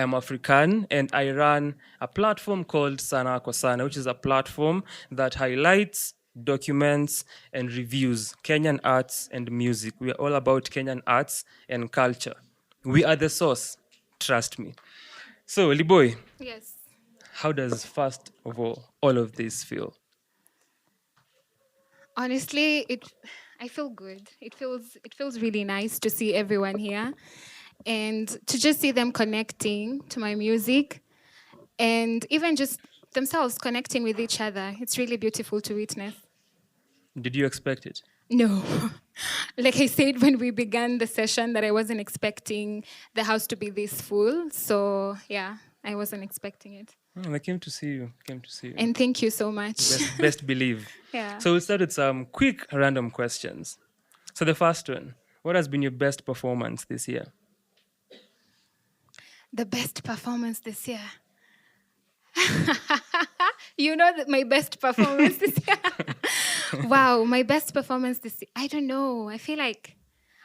am Afrikaan, and I run a platform called Sanaa, which is a platform that highlights, documents, and reviews Kenyan arts and music. We are all about Kenyan arts and culture. We are the source, trust me. So, Liboi, Yes. how does, first of all of this feel? Honestly, I feel good. It feels really nice to see everyone here and to just see them connecting to my music and even just themselves connecting with each other. It's really beautiful to witness. Did you expect it? No. Like I said when we began the session that I wasn't expecting the house to be this full. So, yeah, I wasn't expecting it. I came to see you. Came to see you. And thank you so much. Best believe. Yeah. So we'll start with some quick random questions. So the first one, what has been your best performance this year? The best performance this year. You know that my best performance this year. Wow, my best performance this year. I don't know. I feel like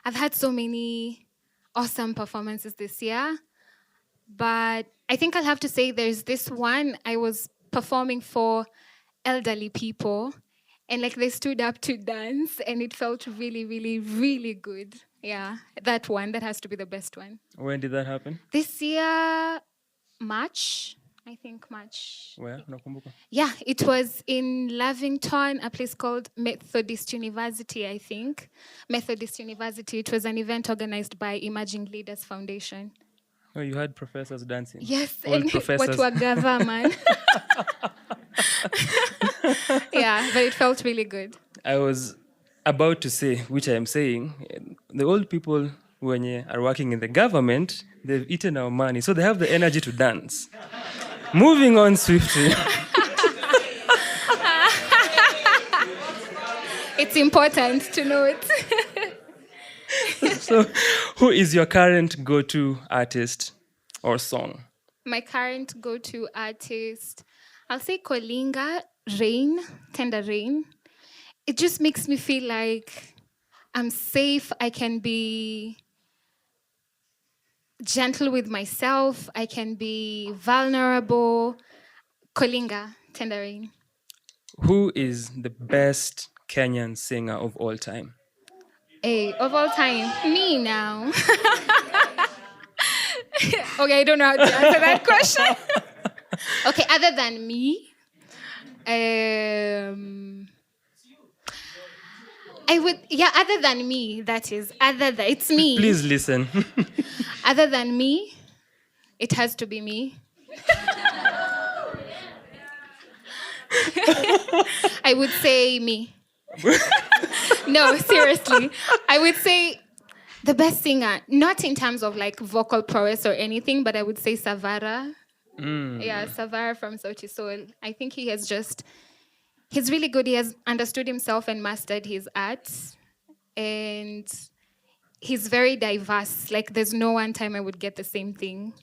I've had so many awesome performances this year. But I think I'll have to say there's this one I was performing for elderly people and like they stood up to dance and it felt really, really, really good. Yeah, that one, that has to be the best one. When did that happen? This year, March, I think March. Where? Unakumbuka? Yeah, it was in Lavington, a place called Methodist University, I think. Methodist University. It was an event organized by Emerging Leaders Foundation. Oh, you had professors dancing. Yes, Old and professors. what were government. Yeah, but it felt really good. I was about to say, which I am saying, the old people when you are working in the government, they've eaten our money, so they have the energy to dance. Moving on swiftly. It's important to know it. So, who is your current go-to artist or song? My current go-to artist, I'll say Kolinga, Rain, Tender Rain. It just makes me feel like I'm safe. I can be gentle with myself. I can be vulnerable. Kolinga, Tender Rain. Who is the best Kenyan singer of all time? Hey, of all time, me now. Okay, I don't know how to answer that question. Okay, other than me, I would, yeah, other than me, that is, it's me. Please listen. Other than me, it has to be me. I would say me. No, seriously. I would say the best singer, not in terms of like vocal prowess or anything, but I would say Savara. Yeah, Savara from Sauti Sol. I think he's really good. He has understood himself and mastered his art. And he's very diverse. Like there's no one time I would get the same thing.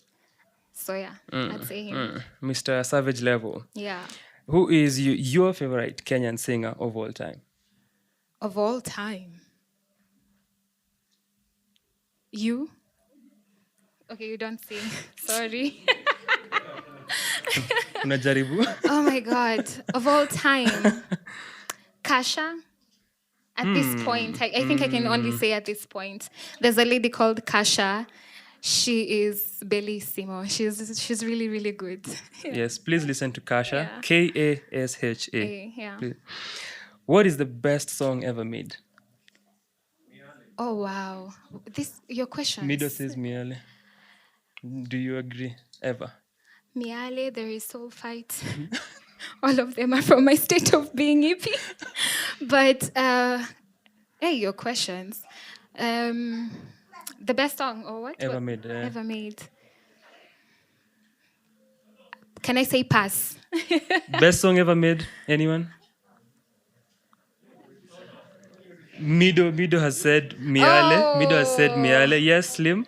So yeah, I'd say him. Mr. Savage Level. Yeah. Who is your favorite Kenyan singer of all time? Of all time. You? Okay, you don't sing. Sorry. Unajaribu? Oh my God. Of all time. Kasha? At this point, I think I can only say at this point. There's a lady called Kasha. She is bellissimo. She's really, really good. Yes, please listen to Kasha. Yeah. Kasha. Yeah. Please. What is the best song ever made? Oh, wow. Your question. Mido says Miale. Do you agree? Ever? Miale, There Is Soul Fight. All of them are from my State of Being EP. But, hey, your questions. The best song, or what? Ever made. Ever made. Can I say pass? Best song ever made? Anyone? Mido has said Miale. Oh. Mido has said Miale. Yes, Slim.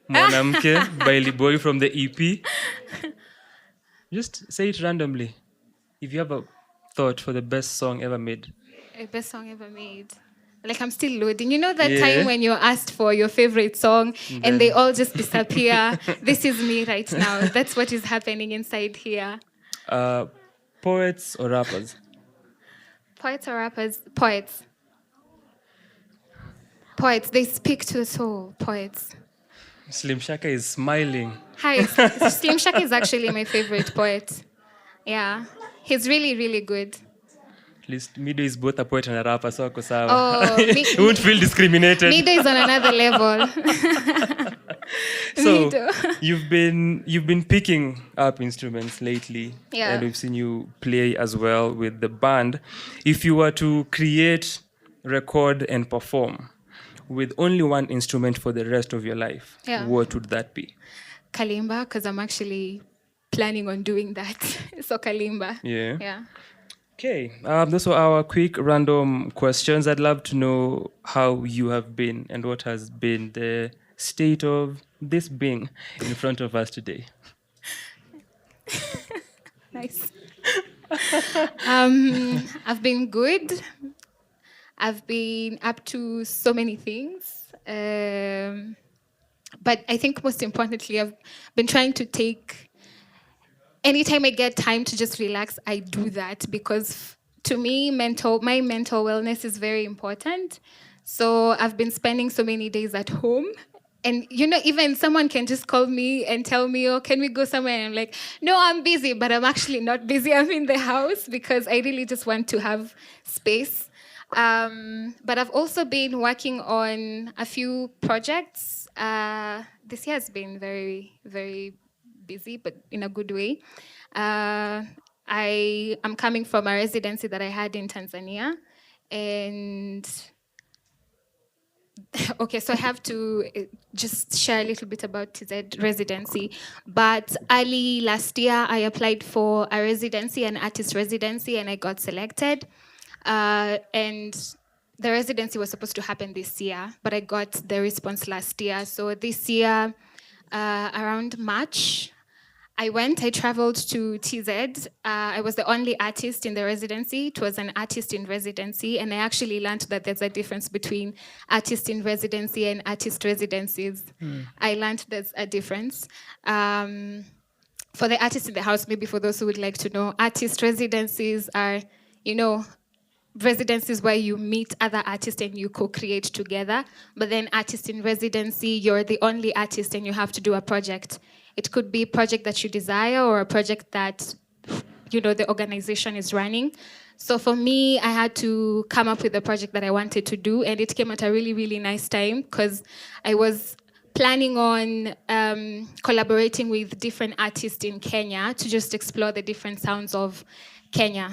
Mwanamke by Liboi from the EP. Just say it randomly. If you have a thought for the best song ever made. Best song ever made. Like I'm still loading. You know that Yeah. time when you're asked for your favorite song and they then- all just disappear? This is me right now. That's what is happening inside here. Poets or rappers? Poets or rappers? Poets. Poets. They speak to the soul. Poets. Slim Shaka is smiling. Hi. Slim Shaka is actually my favorite poet. Yeah. He's really, really good. At least Mido is both a poet and a rapper, so ako sawa. Oh, You won't feel discriminated. Mido is on another level. So Mido. you've been picking up instruments lately, Yeah. and we've seen you play as well with the band. If you were to create, record, and perform with only one instrument for the rest of your life, Yeah. what would that be? Kalimba, because I'm actually planning on doing that. So Kalimba. Yeah. Yeah. Okay, those were our quick random questions. I'd love to know how you have been and what has been the state of this being in front of us today. Nice. I've been good. I've been up to so many things. But I think most importantly, I've been trying to take, anytime I get time to just relax, I do that because to me, my mental wellness is very important. So I've been spending so many days at home. And, you know, even someone can just call me and tell me, oh, can we go somewhere? And I'm like, no, I'm busy, but I'm actually not busy. I'm in the house because I really just want to have space. But I've also been working on a few projects. This year has been very, very busy, but in a good way. I am coming from a residency that I had in Tanzania. And okay, so I have to just share a little bit about TZ residency. But early last year, I applied for a residency, an artist residency, and I got selected. And the residency was supposed to happen this year, but I got the response last year. So this year, around March, I traveled to TZ. I was the only artist in the residency. It was an artist in residency, and I actually learned that there's a difference between artist in residency and artist residencies. I learned there's a difference. For the artists in the house, maybe for those who would like to know, artist residencies are, you know, residencies where you meet other artists and you co-create together. But then artist in residency, you're the only artist and you have to do a project. It could be a project that you desire or a project that, you know, the organization is running. So for me, I had to come up with a project that I wanted to do, and it came at a really, really nice time because I was planning on collaborating with different artists in Kenya to just explore the different sounds of Kenya.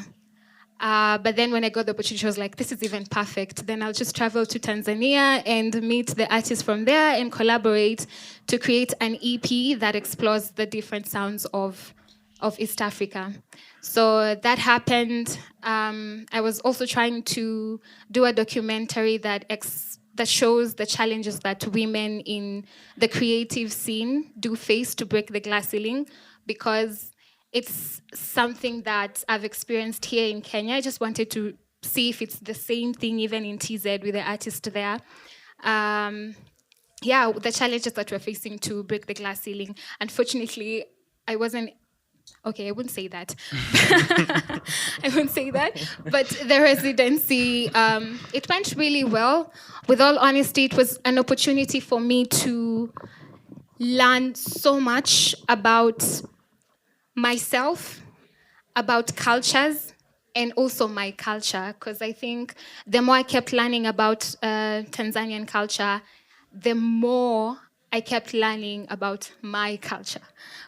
But then when I got the opportunity, I was like, this is even perfect. Then I'll just travel to Tanzania and meet the artists from there and collaborate to create an EP that explores the different sounds of East Africa. So that happened. I was also trying to do a documentary that shows the challenges that women in the creative scene do face to break the glass ceiling, because it's something that I've experienced here in Kenya. I just wanted to see if it's the same thing even in TZ with the artist there. The challenges that we're facing to break the glass ceiling. Unfortunately, I wouldn't say that. I wouldn't say that. But the residency, it went really well. With all honesty, it was an opportunity for me to learn so much about myself, about cultures, and also my culture. Because I think the more I kept learning about Tanzanian culture, the more I kept learning about my culture.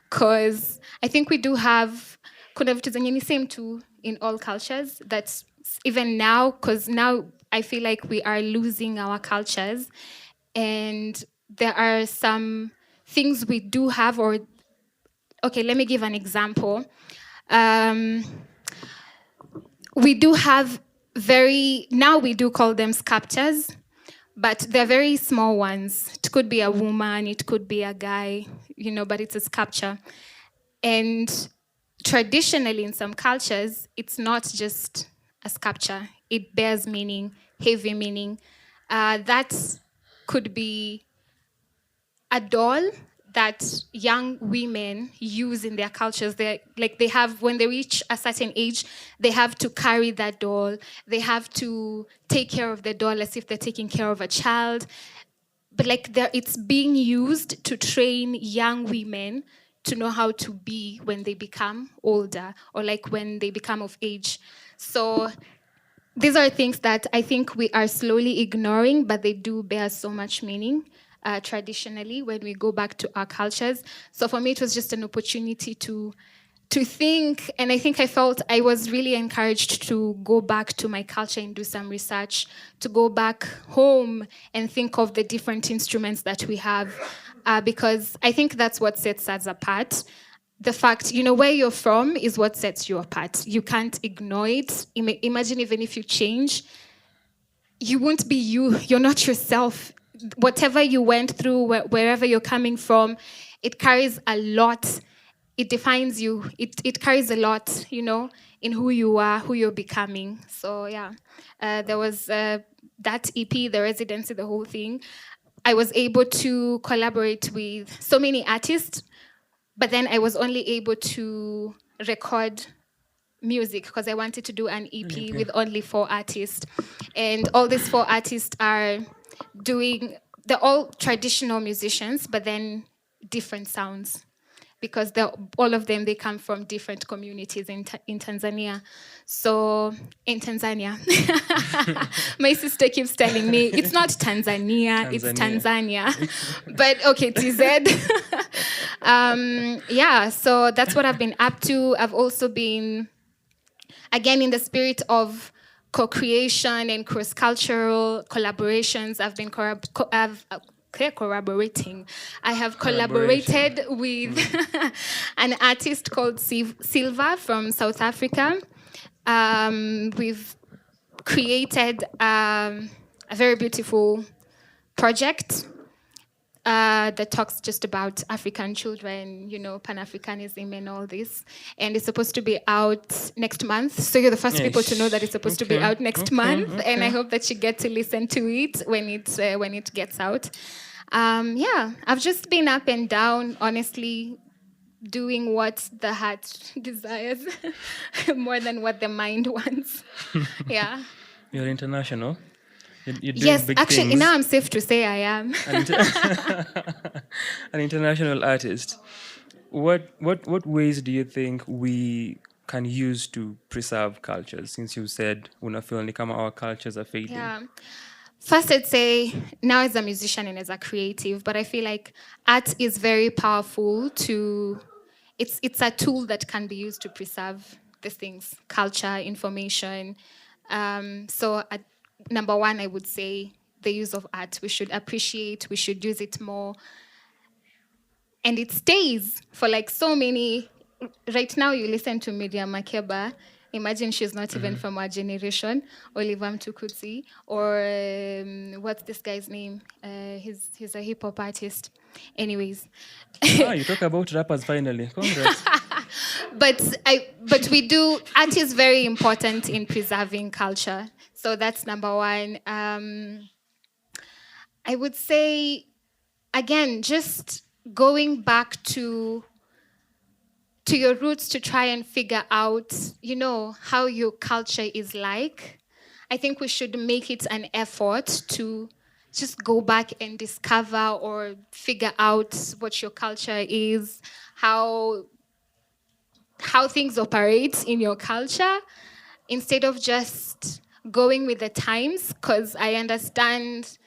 Because I think we do have kuna vitu zenye ni same too in all cultures. That's even now, because now I feel like we are losing our cultures, and there are some things we do have. Okay, let me give an example. We do have now we do call them sculptures, but they're very small ones. It could be a woman, it could be a guy, but it's a sculpture. And traditionally in some cultures, it's not just a sculpture. It bears meaning. heavy meaning. That could be a doll that young women use in their cultures. They have, when they reach a certain age, they have to carry that doll. They have to take care of the doll as if they're taking care of a child. But it's being used to train young women to know how to be when they become older, or when they become of age. So these are things that I think we are slowly ignoring, but they do bear so much meaning traditionally when we go back to our cultures. So for me, it was just an opportunity to think, and I think I felt I was really encouraged to go back to my culture and do some research, to go back home and think of the different instruments that we have, because I think that's what sets us apart. The fact, where you're from is what sets you apart. You can't ignore it. Imagine even if you change, you won't be you. You're not yourself. Whatever you went through, wherever you're coming from, it carries a lot. It defines you. It carries a lot, in who you are, who you're becoming. So yeah, there was that EP, the residency, the whole thing. I was able to collaborate with so many artists, but then I was only able to record music because I wanted to do an EP with only 4 artists. And all these 4 artists they're all traditional musicians, but then different sounds, because all of them, they come from different communities in Tanzania. So in Tanzania, my sister keeps telling me it's not Tanzania. It's Tanzania. But okay, TZ. Yeah, so that's what I've been up to. I've also been, again, in the spirit of co-creation and cross-cultural collaborations, I've been collaborating. I have collaborated with an artist called Silva from South Africa. We've created a very beautiful project that talks just about African children, Pan-Africanism and all this. And it's supposed to be out next month. So you're the first people to know that it's supposed to be out next month. And I hope that you get to listen to it when it gets out. Yeah, I've just been up and down, honestly, doing what the heart desires more than what the mind wants. Yeah. You're international. You're doing yes, big actually, things. now I'm safe to say I am. An international artist. What ways do you think we can use to preserve cultures? Since you said unafeel kama our cultures are fading. Yeah. First, I'd say now as a musician and as a creative, but I feel like art is very powerful it's a tool that can be used to preserve these things, culture, information. So number one, I would say the use of art. We should appreciate, we should use it more. And it stays for so many. Right now, you listen to Miriam Makeba. Imagine she's not even from our generation. Oliver Mtukudzi. Or what's this guy's name? He's a hip hop artist. Anyways. You talk about rappers finally. Congrats. But we do. Art is very important in preserving culture. So that's number one. I would say, again, just going back to your roots to try and figure out, how your culture is like. I think we should make it an effort to just go back and discover or figure out what your culture is, how things operate in your culture, instead of just going with the times, because I understand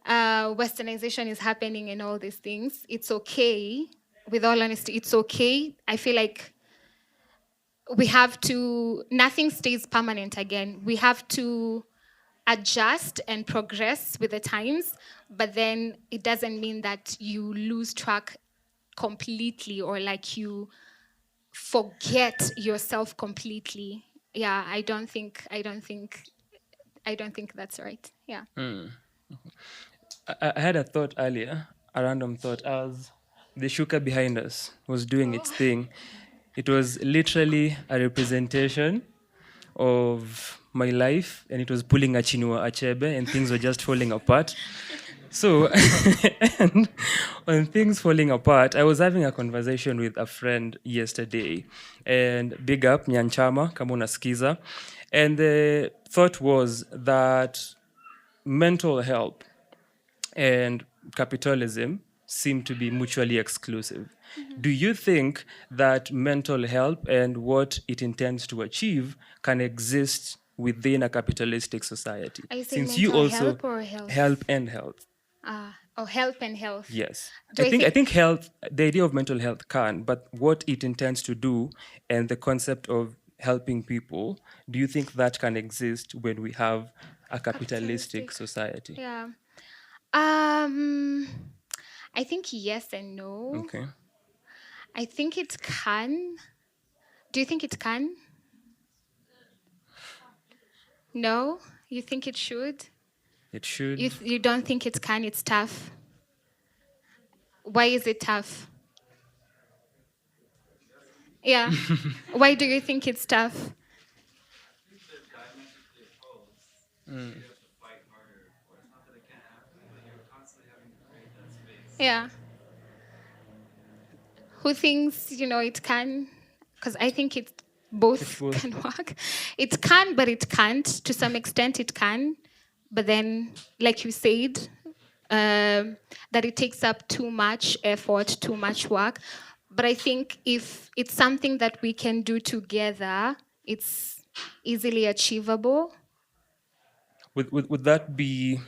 westernization is happening and all these things. It's okay. With all honesty, it's okay. I feel like nothing stays permanent again. We have to adjust and progress with the times, but then it doesn't mean that you lose track completely or you forget yourself completely. Yeah, I don't think that's right. Yeah. I had a thought earlier, a random thought, as the shuka behind us was doing its thing. It was literally a representation of my life, and it was pulling a Chinua Achebe, and things were just falling apart. So, and on things falling apart, I was having a conversation with a friend yesterday, and big up Nyanchama, kama unasikiza. And the thought was that mental health and capitalism seem to be mutually exclusive. Do you think that mental health and what it intends to achieve can exist within a capitalistic society? Are you saying Since you mental also health or health? help and health. Health and health. Yes. Do I I think health, the idea of mental health can, but what it intends to do and the concept of helping people, do you think that can exist when we have a capitalistic society? Yeah. I think yes and no. Okay. I think it can. Do you think it can? No? You think it should? It should. You don't think it can? It's tough. Why is it tough? Yeah. Why do you think it's tough? Yeah. Who thinks, it can? Because I think it both can work. It can, but it can't. To some extent, it can. But then, like you said, that it takes up too much effort, too much work. But I think if it's something that we can do together, it's easily achievable. Would that be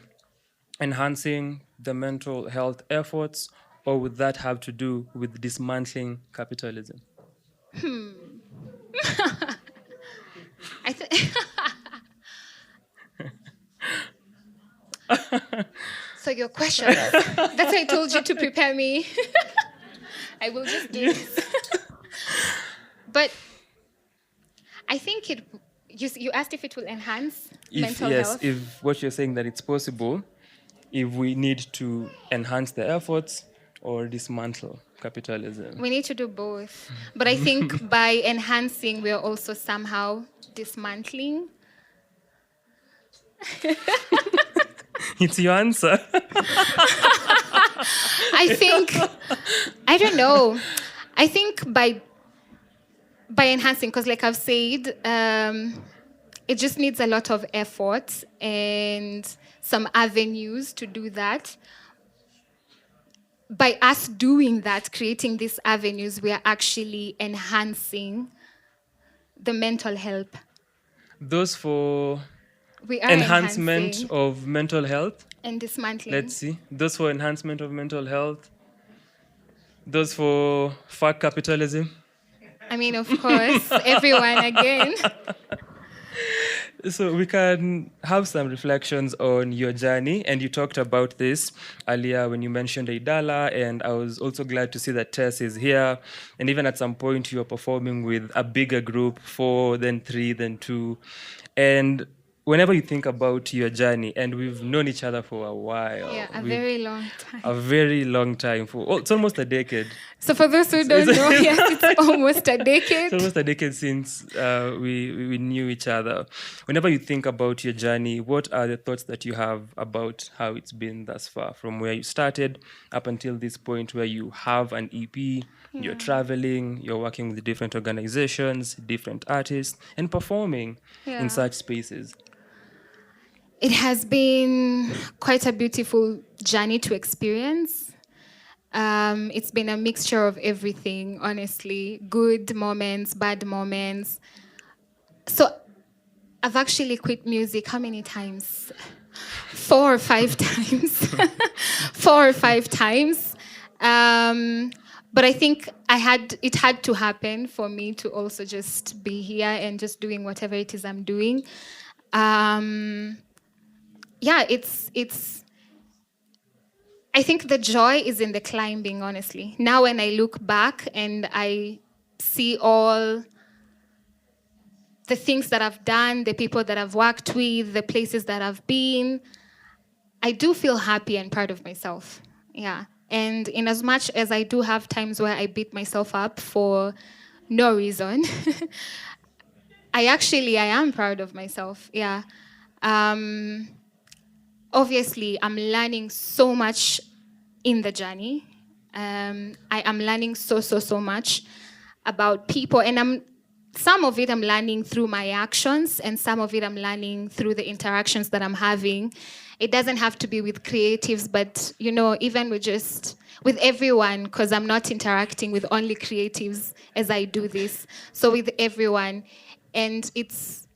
enhancing the mental health efforts, or would that have to do with dismantling capitalism? I think. So your question. That's why I told you to prepare me. I will just do this. But I think you asked if it will enhance mental health. If what you're saying that it's possible, if we need to enhance the efforts or dismantle capitalism. We need to do both. But I think by enhancing, we are also somehow dismantling. It's your answer. I don't know. I think by enhancing, because like I've said, it just needs a lot of effort and some avenues to do that. By us doing that, creating these avenues, we are actually enhancing the mental health. Those for We are enhancement enhancing of mental health. and dismantling. Let's see. Those for enhancement of mental health. Those for fuck capitalism. I mean, of course, everyone again. So we can have some reflections on your journey, and you talked about this earlier when you mentioned Idala, and I was also glad to see that Tess is here, and even at some point you were performing with a bigger group, 4, then 3, then 2, and whenever you think about your journey, and we've known each other for a while. Yeah, a very long time. A very long time. It's almost a decade. So for those who don't know, yes, it's almost a decade. It's almost a decade since we knew each other. Whenever you think about your journey, what are the thoughts that you have about how it's been thus far, from where you started up until this point where you have an EP, you're traveling, you're working with different organizations, different artists, and performing in such spaces? It has been quite a beautiful journey to experience. It's been a mixture of everything, honestly. Good moments, bad moments. So I've actually quit music how many times? 4 or 5 times. 4 or 5 times. But I think it had to happen for me to also just be here and just doing whatever it is I'm doing. I think the joy is in the climbing, honestly. Now when I look back and I see all the things that I've done, the people that I've worked with, the places that I've been, I do feel happy and proud of myself. Yeah. And in as much as I do have times where I beat myself up for no reason, I am proud of myself. Yeah. Um, Obviously, I'm learning so much in the journey. I am learning so much about people, and some of it I'm learning through my actions, and some of it I'm learning through the interactions that I'm having. It doesn't have to be with creatives, but even with everyone, because I'm not interacting with only creatives as I do this. So with everyone, and it's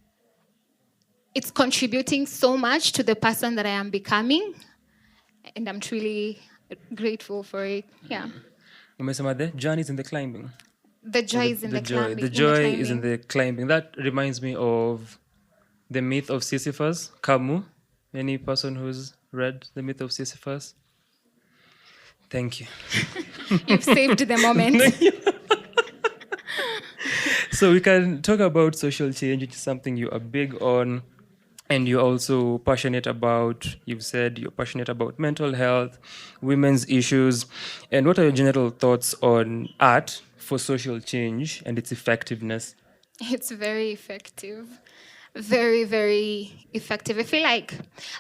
contributing so much to the person that I am becoming, and I'm truly grateful for it. Yeah. Umesema the journey is in the climbing. The Or joy is in the climbing. The joy is in the climbing. That reminds me of the myth of Sisyphus, Camus. Any person who's read the myth of Sisyphus? Thank you. You've saved the moment. So we can talk about social change, which is something you are big on, and you're also passionate about. You've said you're passionate about mental health, women's issues. And what are your general thoughts on art for social change and its effectiveness? It's very effective. Very, very effective. I feel like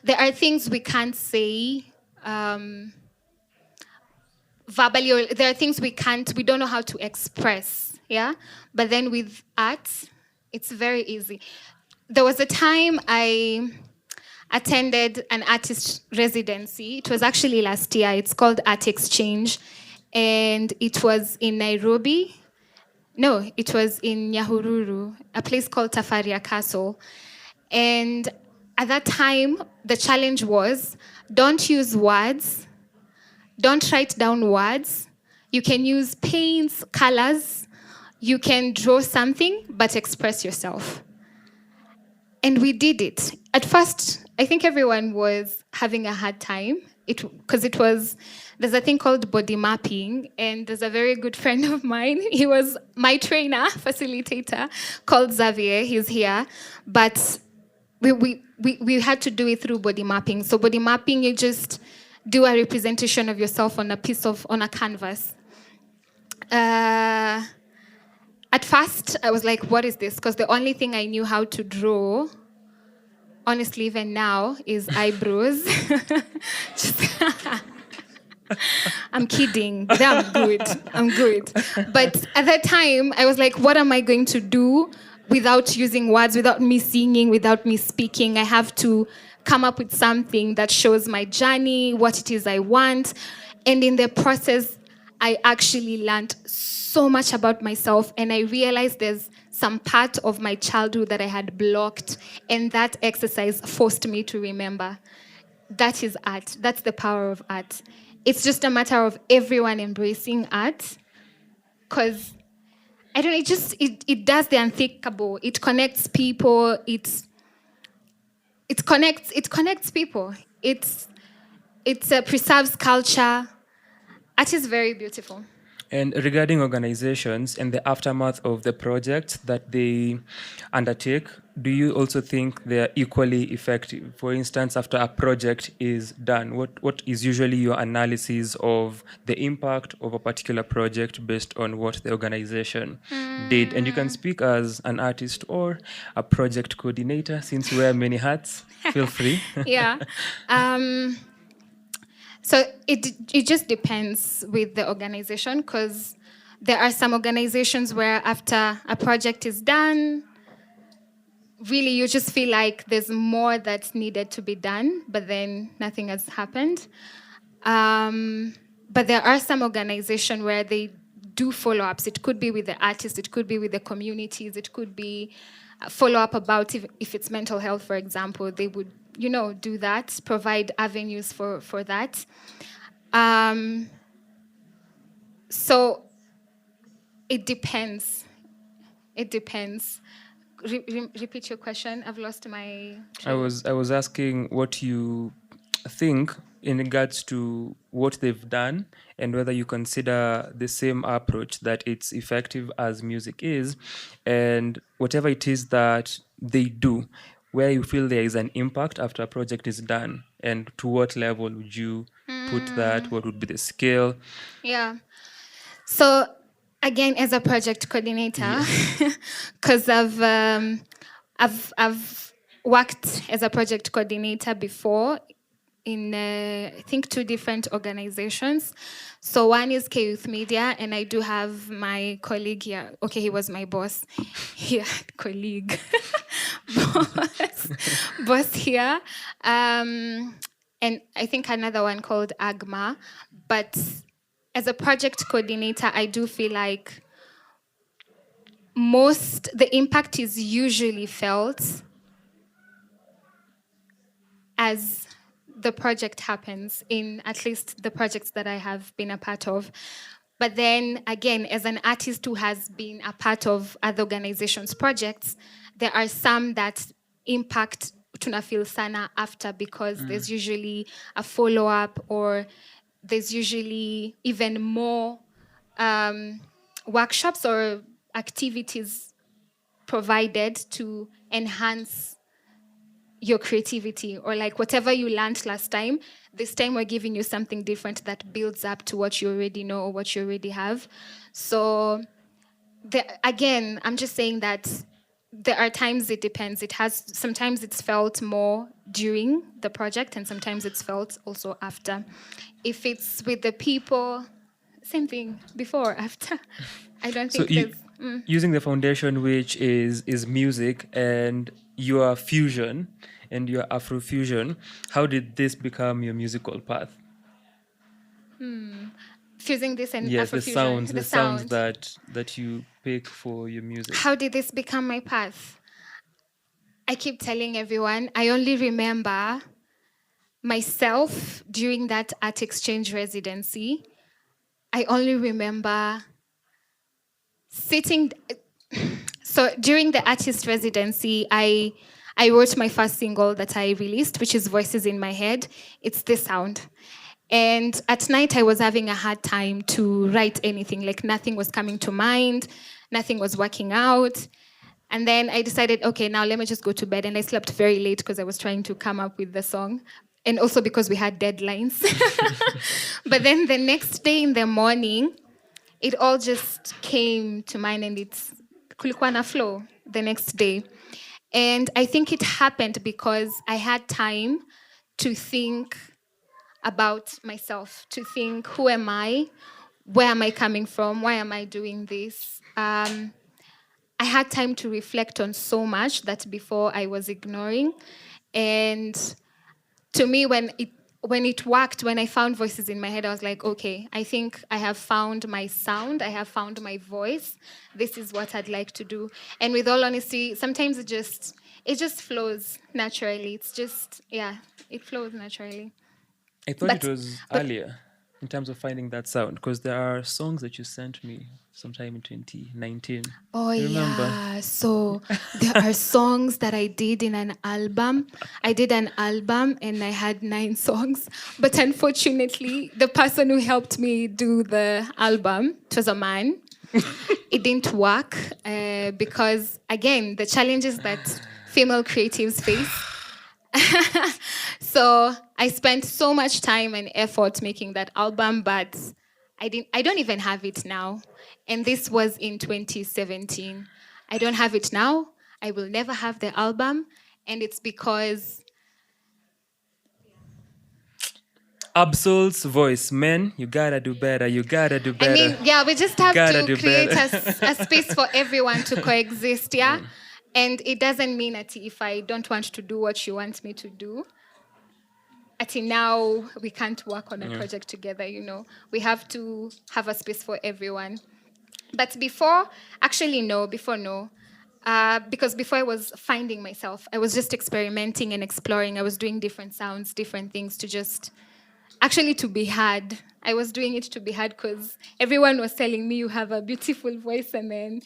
there are things we can't say verbally, or there are things we don't know how to express. Yeah. But then with art, it's very easy. There was a time I attended an artist residency. It was actually last year. It's called Art Exchange. And it was in Nairobi. No, it was in Nyahururu, a place called Tafaria Castle. And at that time, the challenge was don't use words, don't write down words. You can use paints, colors. You can draw something, but express yourself. And we did it. At first, I think everyone was having a hard time because there's a thing called body mapping, and there's a very good friend of mine. He was my trainer, facilitator, called Xavier. He's here. But we had to do it through body mapping. So body mapping, you just do a representation of yourself on a canvas. At first, I was like, what is this? Because the only thing I knew how to draw, honestly, even now, is eyebrows. I'm kidding. But I'm good. But at that time, I was like, what am I going to do without using words, without me singing, without me speaking? I have to come up with something that shows my journey, what it is I want. And in the process, I actually learned so much about myself, and I realized there's some part of my childhood that I had blocked, and that exercise forced me to remember. That is art. That's the power of art. It's just a matter of everyone embracing art, because I don't know, it does the unthinkable. It connects people. It connects people. It preserves culture. Art is very beautiful. And regarding organizations and the aftermath of the projects that they undertake, do you also think they're equally effective? For instance, after a project is done, what is usually your analysis of the impact of a particular project based on what the organization did? And you can speak as an artist or a project coordinator, since you wear many hats. Feel free. Yeah. So it just depends with the organization, because there are some organizations where after a project is done, really you just feel like there's more that's needed to be done, but then nothing has happened. But there are some organizations where they do follow-ups. It could be with the artists, it could be with the communities, it could be follow-up about if it's mental health, for example. They would do that, provide avenues for that. So it depends. It depends. Repeat your question. I've lost my train. I was asking what you think in regards to what they've done, and whether you consider the same approach, that it's effective as music is, and whatever it is that they do, where you feel there is an impact after a project is done, and to what level would you put that? What would be the scale? Yeah. So Again, as a project coordinator, because I've worked as a project coordinator before in I think 2 different organizations. So one is K Youth Media, and I do have my colleague here. Okay, he was my boss. Yeah, colleague, boss here. And I think another one called AGMA. But as a project coordinator, I do feel like the impact is usually felt as the project happens, in at least the projects that I have been a part of. But then again, as an artist who has been a part of other organizations' projects, there are some that impact tunafeel sana after, because there's usually a follow-up, or there's usually even more workshops or activities provided to enhance your creativity, or like whatever you learned last time, this time we're giving you something different that builds up to what you already know or what you already have. So again, I'm just saying that there are times it depends. Sometimes it's felt more during the project, and sometimes it's felt also after. If it's with the people, same thing, before or after. I don't think there's... Using the foundation, which is music, and your fusion and your Afrofusion, how did this become your musical path? Fusing this and Yes, Afrofusion. the sounds that you pick for your music. How did this become my path? I keep telling everyone, I only remember myself during that art exchange residency. I only remember sitting... So during the artist residency, I wrote my first single that I released, which is Voices in My Head. It's this sound. And at night, I was having a hard time to write anything. Like, nothing was coming to mind. Nothing was working out. And then I decided, okay, now let me just go to bed. And I slept very late because I was trying to come up with the song. And also because we had deadlines. But then the next day in the morning, it all just came to mind, and it's kulikuwa na flow the next day. And I think it happened because I had time to think about myself, to think, who am I? Where am I coming from? Why am I doing this? I had time to reflect on so much that before I was ignoring. And to me, when it worked, when I found Voices in My Head, I was like, okay, I think I have found my sound. I have found my voice. This is what I'd like to do. And with all honesty, sometimes it just flows naturally. It's just, it flows naturally. I thought it was earlier in terms of finding that sound, because there are songs that you sent me sometime in 2019. Oh, yeah. So there are songs that I did in an album. I did an album and I had 9 songs. But unfortunately, the person who helped me do the album, it was a man. It didn't work because, again, the challenges that female creatives face. So I spent so much time and effort making that album, but I don't even have it now. And this was in 2017. I don't have it now. I will never have the album. And it's because... Absol's voice. Men, you gotta do better. You gotta do better. I mean, we just have to create a space for everyone to coexist, yeah? And it doesn't mean that if I don't want to do what you want me to do, until now we can't work on a project together, We have to have a space for everyone. But before no. Because before I was finding myself, I was just experimenting and exploring. I was doing different sounds, different things to be heard. I was doing it to be heard because everyone was telling me you have a beautiful voice, and then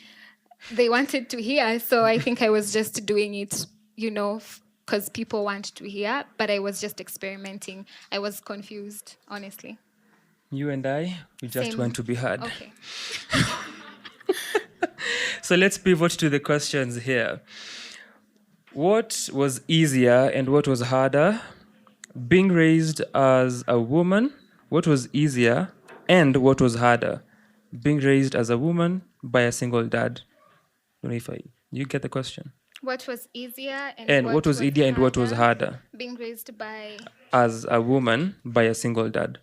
they wanted to hear. So I think I was just doing it, because people want to hear, but I was just experimenting. I was confused, honestly. You and I, we just want to be heard. Okay. So let's pivot to the questions here. What was easier and what was harder? Being raised as a woman, what was easier and what was harder? being raised as a woman by a single dad. Don't know if you get the question. What was easier And what was easier and what was harder? Being raised by... As a woman by a single dad.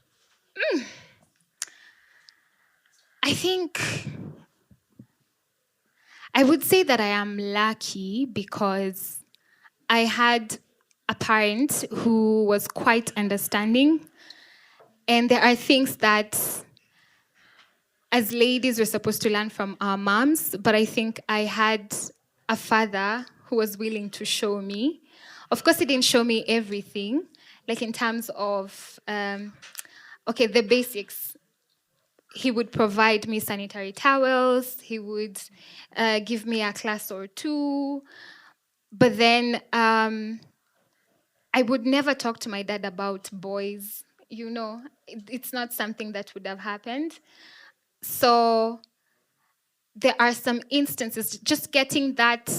I think I would say that I am lucky because I had a parent who was quite understanding. And there are things that as ladies we're supposed to learn from our moms, but I think I had a father who was willing to show me. Of course, he didn't show me everything, like in terms of, the basics. He would provide me sanitary towels. He would give me a class or two. But then I would never talk to my dad about boys. It's not something that would have happened. So there are some instances, just getting that,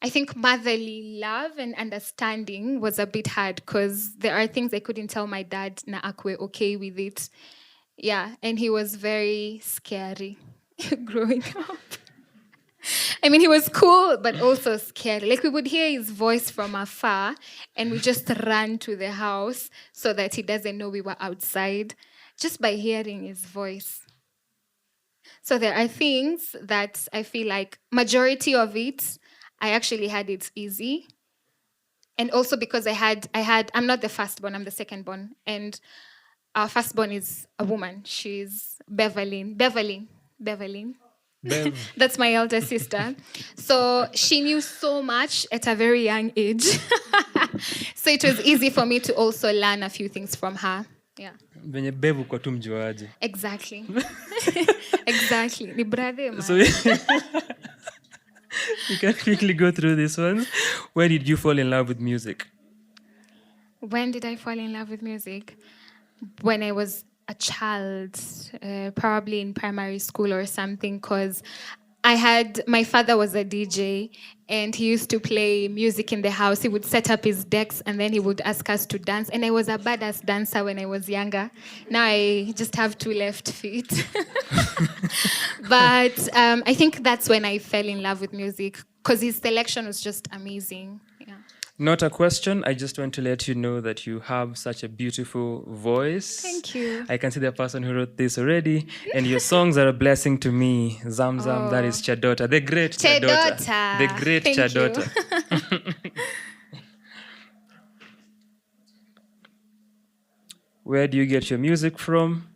I think, motherly love and understanding was a bit hard because there are things I couldn't tell my dad na akwe okay with it. Yeah, and he was very scary growing up. I mean, he was cool, but also scary. Like, we would hear his voice from afar, and we just ran to the house so that he doesn't know we were outside, just by hearing his voice. So there are things that I feel like majority of it, I actually had it easy. And also because I'm not the firstborn, I'm the secondborn. And our firstborn is a woman. She's Beverly. Bev. That's my elder sister. So she knew so much at a very young age. So it was easy for me to also learn a few things from her. Yeah. Venye Bev uko tu mjuaje. Exactly. Exactly. Ni brother, man. So you can quickly go through this one. Where did you fall in love with music? When did I fall in love with music? When I was a child, probably in primary school or something, because my father was a DJ and he used to play music in the house. He would set up his decks and then he would ask us to dance. And I was a badass dancer when I was younger. Now I just have 2 left feet. But I think that's when I fell in love with music because his selection was just amazing. Yeah. Not a question. I just want to let you know that you have such a beautiful voice. Thank you. I can see the person who wrote this already. And your songs are a blessing to me. Zamzam, that is Chadota. The great Chadota. The great Thank Chadota. Where do you get your music from?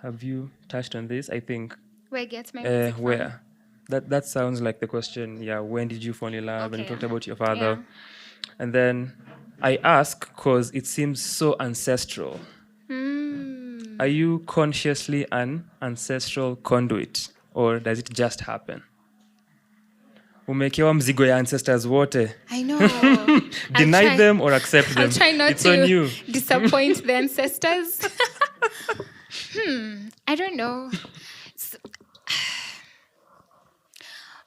Have you touched on this? I think. Where I get my music from? Where? That sounds like the question. Yeah, when did you fall in love? And you talked about your father. Yeah. And then I ask because it seems so ancestral. Are you consciously an ancestral conduit or does it just happen? Umekewa mzigo ya ancestors wote. I know. Deny them or accept them. I'll try not it's on you. to disappoint the ancestors. I don't know.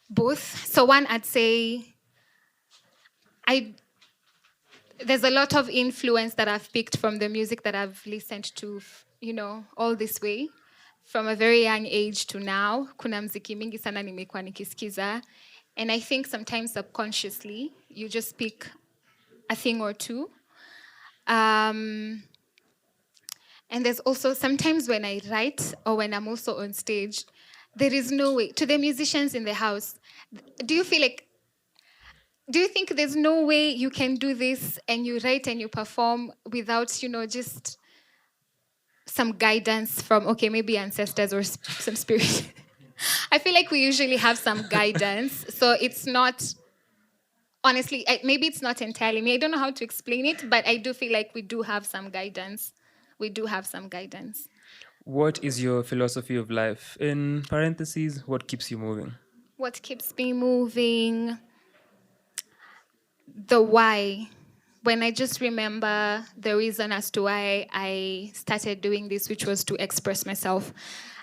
Both. So one, I'd say there's a lot of influence that I've picked from the music that I've listened to, all this way. From a very young age to now, kuna mziki mingi sana nimekuwa nikisikiza. And I think sometimes subconsciously, you just pick a thing or two. And there's also sometimes when I write or when I'm also on stage, there is no way. To the musicians in the house, do you think there's no way you can do this and you write and you perform without, just some guidance from, maybe ancestors or some spirit? I feel like we usually have some guidance. So it's not, honestly, maybe it's not entirely me. I don't know how to explain it, but I do feel like we do have some guidance. What is your philosophy of life? In parentheses, what keeps you moving? What keeps me moving? The why. When I just remember the reason as to why I started doing this, which was to express myself.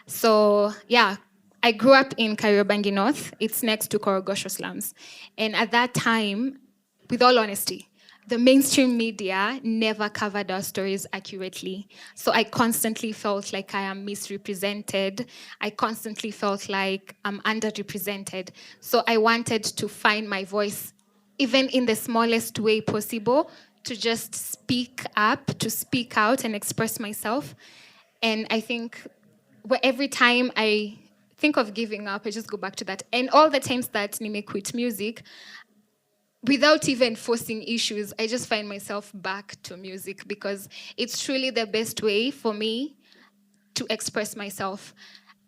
So, yeah, I grew up in Kariobangi North. It's next to Korogosho slums. And at that time, with all honesty, the mainstream media never covered our stories accurately. So I constantly felt like I am misrepresented. I constantly felt like I'm underrepresented. So I wanted to find my voice, even in the smallest way possible, to just speak up, to speak out and express myself. And I think every time I think of giving up, I just go back to that. And all the times that Nime quit music, without even forcing issues, I just find myself back to music because it's truly the best way for me to express myself.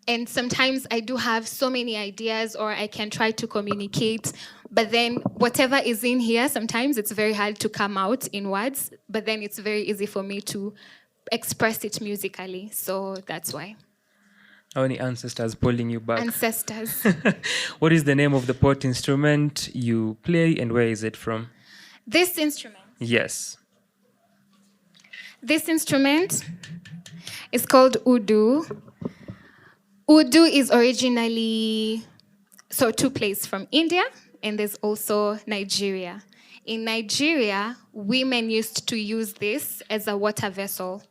And sometimes I do have so many ideas, or I can try to communicate, but then whatever is in here, sometimes it's very hard to come out in words, but then it's very easy for me to express it musically. So that's why. How many ancestors pulling you back? Ancestors. What is the name of the pot instrument you play, and where is it from? This instrument. Yes. This instrument is called Udu. Udu is originally two places from India, and there's also Nigeria. In Nigeria, women used to use this as a water vessel.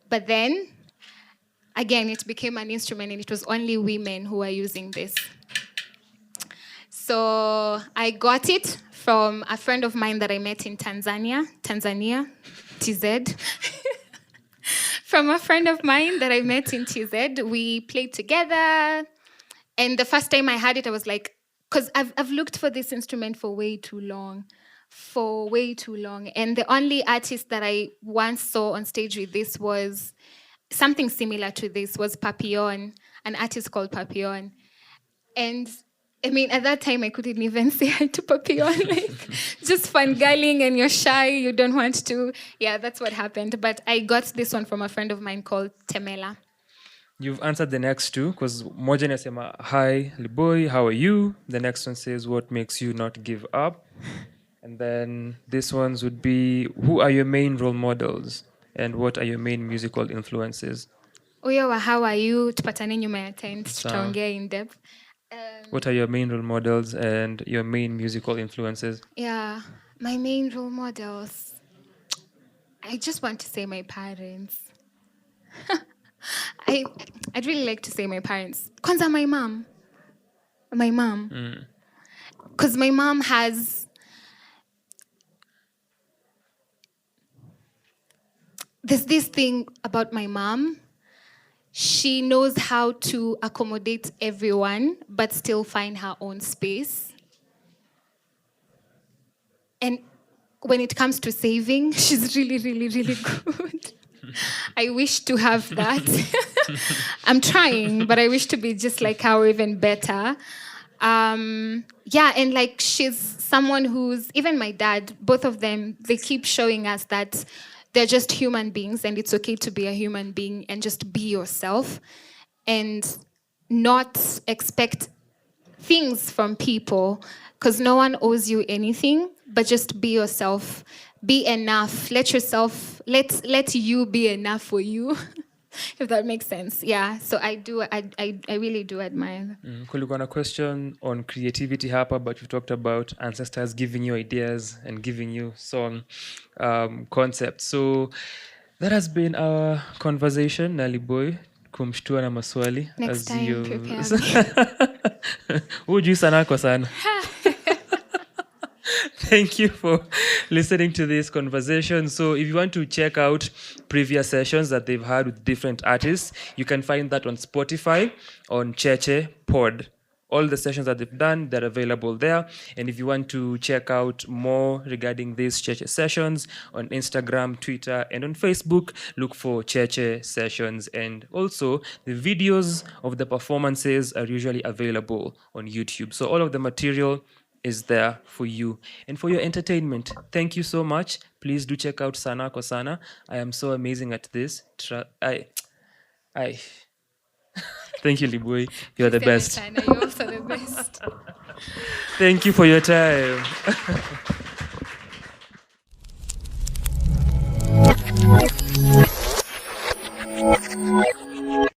But then, again, it became an instrument, and it was only women who were using this. So I got it from a friend of mine that I met in Tanzania, TZ. From a friend of mine that I met in TZ, we played together. And the first time I had it, I was like, because I've looked for this instrument for way too long. And the only artist that I once saw on stage with this was something similar to this, was Papillon, an artist called Papillon. And I mean, at that time, I couldn't even say hi to Papillon. Like, just fangirling, and you're shy, you don't want to. Yeah, that's what happened. But I got this one from a friend of mine called Temela. You've answered the next two, because moja inasema, hi, Liboi, how are you? The next one says, what makes you not give up? And then this ones would be, who are your main role models? And what are your main musical influences? Uyo wa how are you? Tupatane nyuma ya tent, tutaongea in depth. What are your main role models and your main musical influences? Yeah, my main role models. I just want to say my parents. I'd really like to say my parents. Kwanza my mom. Because my mom has... There's this thing about my mom. She knows how to accommodate everyone, but still find her own space. And when it comes to saving, she's really, really, really good. I wish to have that. I'm trying, but I wish to be just like her or even better. Yeah, and like she's someone who's, even my dad, both of them, they keep showing us that they're just human beings, and it's okay to be a human being and just be yourself and not expect things from people, because no one owes you anything, but just be yourself, be enough, let you be enough for you. If that makes sense. Yeah, so I really do admire. Kulikuwa na question on creativity hapa, but we talked about ancestors giving you ideas and giving you song concepts. So that has been our conversation na Liboi, kumshtua na maswali. Next time, prepare me. Ujui Sanaa kwa sana. Thank you for listening to this conversation. So if you want to check out previous sessions that they've had with different artists, you can find that on Spotify, on Cheche Pod. All the sessions that they've done, they're available there. And if you want to check out more regarding these Cheche sessions, on Instagram, Twitter, and on Facebook, look for Cheche sessions. And also, the videos of the performances are usually available on YouTube. So all of the material is there for you and for your entertainment. Thank you so much. Please do check out Sanaa kwa Sana. I am so amazing at this. Thank you, Liboi. You're the best. You're also the best. Thank you for your time.